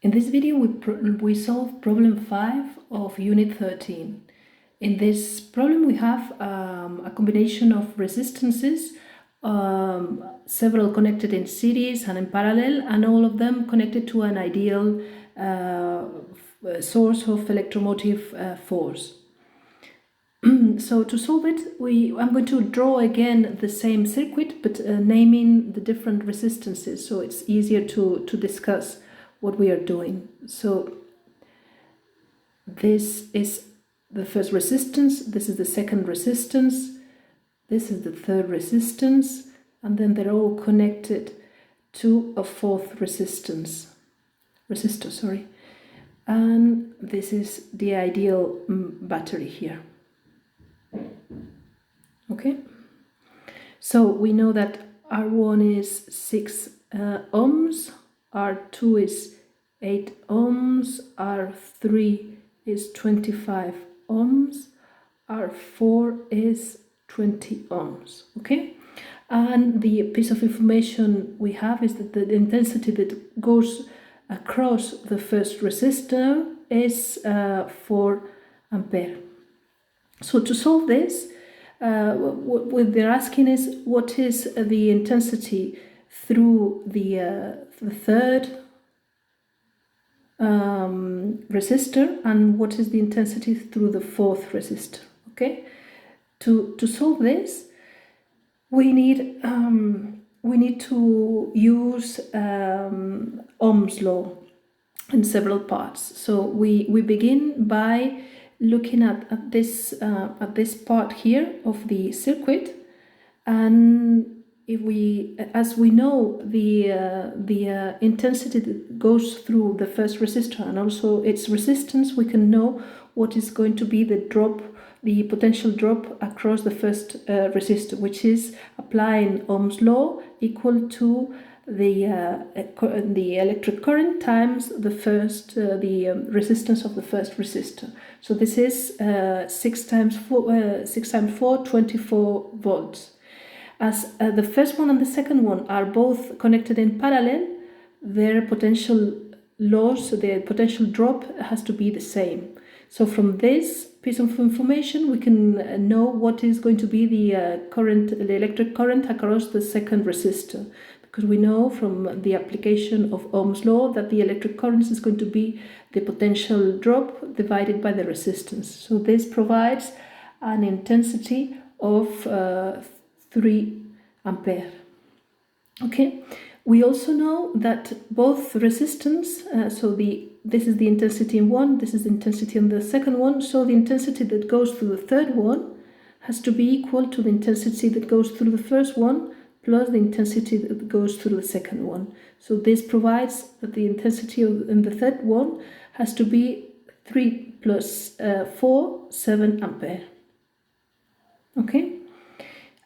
In this video we solve problem 5 of unit 13. In this problem we have a combination of resistances, several connected in series and in parallel, and all of them connected to an ideal source of electromotive force. So to solve it, I'm going to draw again the same circuit, but naming the different resistances, so it's easier to discuss what we are doing. So this is the first resistance, this is the second resistance, this is the third resistance, and then they're all connected to a fourth resistor, and this is the ideal battery here. Okay, so we know that R1 is 6 ohms, R2 is 8 ohms, R3 is 25 ohms, R4 is 20 ohms. Okay, and the piece of information we have is that the intensity that goes across the first resistor is 4 ampere. So to solve this, what they're asking is what is the intensity through the third resistor, and what is the intensity through the fourth resistor. Okay, to solve this, we need to use Ohm's law in several parts. So we begin by looking at this part here of the circuit, and if as we know the intensity that goes through the first resistor and also its resistance, we can know what is going to be the potential drop across the first resistor, which is applying Ohm's law equal to the electric current times the resistance of the first resistor. So this is 6 times 4, 24 volts. As the first one and the second one are both connected in parallel, their potential loss, their potential drop has to be the same. So from this piece of information we can know what is going to be the electric current across the second resistor, because we know from the application of Ohm's law that the electric current is going to be the potential drop divided by the resistance. So this provides an intensity of 3 ampere. Okay, we also know that both resistance, this is the intensity in one, this is the intensity in the second one, so the intensity that goes through the third one has to be equal to the intensity that goes through the first one plus the intensity that goes through the second one. So this provides that the intensity in the third one has to be 3 plus 4, 7 ampere. Okay,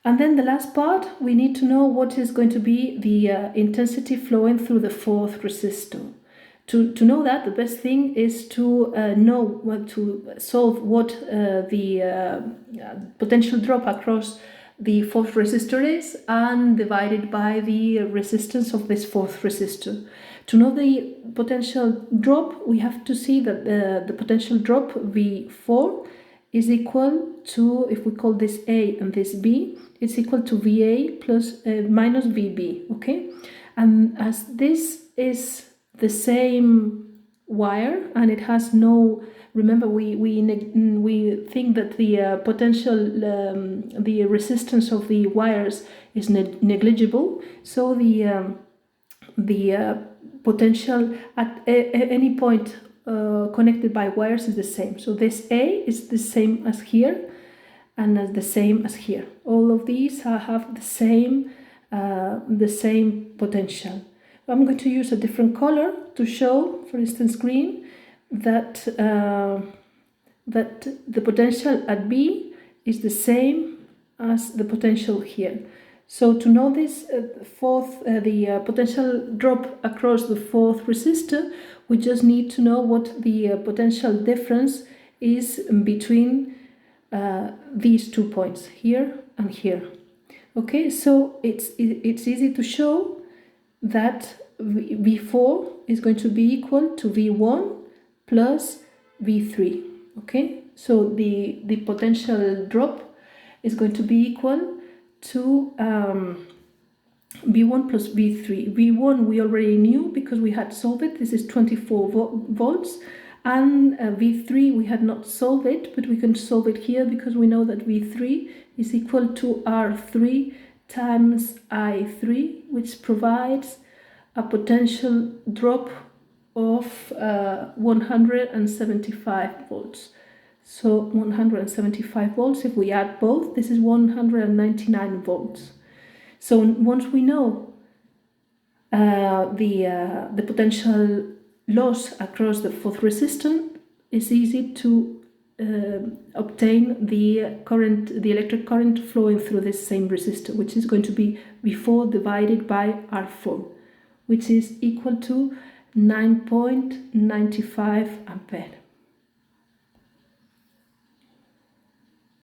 and then the last part, we need to know what is going to be the intensity flowing through the fourth resistor. To know that, the best thing is to to solve what the potential drop across the fourth resistor is and divide it by the resistance of this fourth resistor. To know the potential drop, we have to see that the potential drop V4 is equal to, if we call this A and this B, it's equal to VA plus minus VB. Okay, and as this is the same wire and it has no, remember we think that the potential the resistance of the wires is negligible, so the potential at any point connected by wires is the same. So this A is the same as here and as the same as here. All of these have the same potential. I'm going to use a different color to show, for instance green, that the potential at B is the same as the potential here. So to know this the potential drop across the fourth resistor, we just need to know what the potential difference is between these 2 points, here and here. Okay, so it's easy to show that V4 is going to be equal to V1 plus V3. Okay, so the potential drop is going to be equal to V1 plus V3. V1 we already knew because we had solved it. This is 24 volts. And V3 we had not solved it, but we can solve it here because we know that V3 is equal to R3 times I3, which provides a potential drop of 175 volts. So 175 volts, if we add both, this is 199 volts. So once we know the potential loss across the photoresistor, it's easy to obtain the electric current flowing through this same resistor, which is going to be V4 divided by R4, which is equal to 9.95 ampere.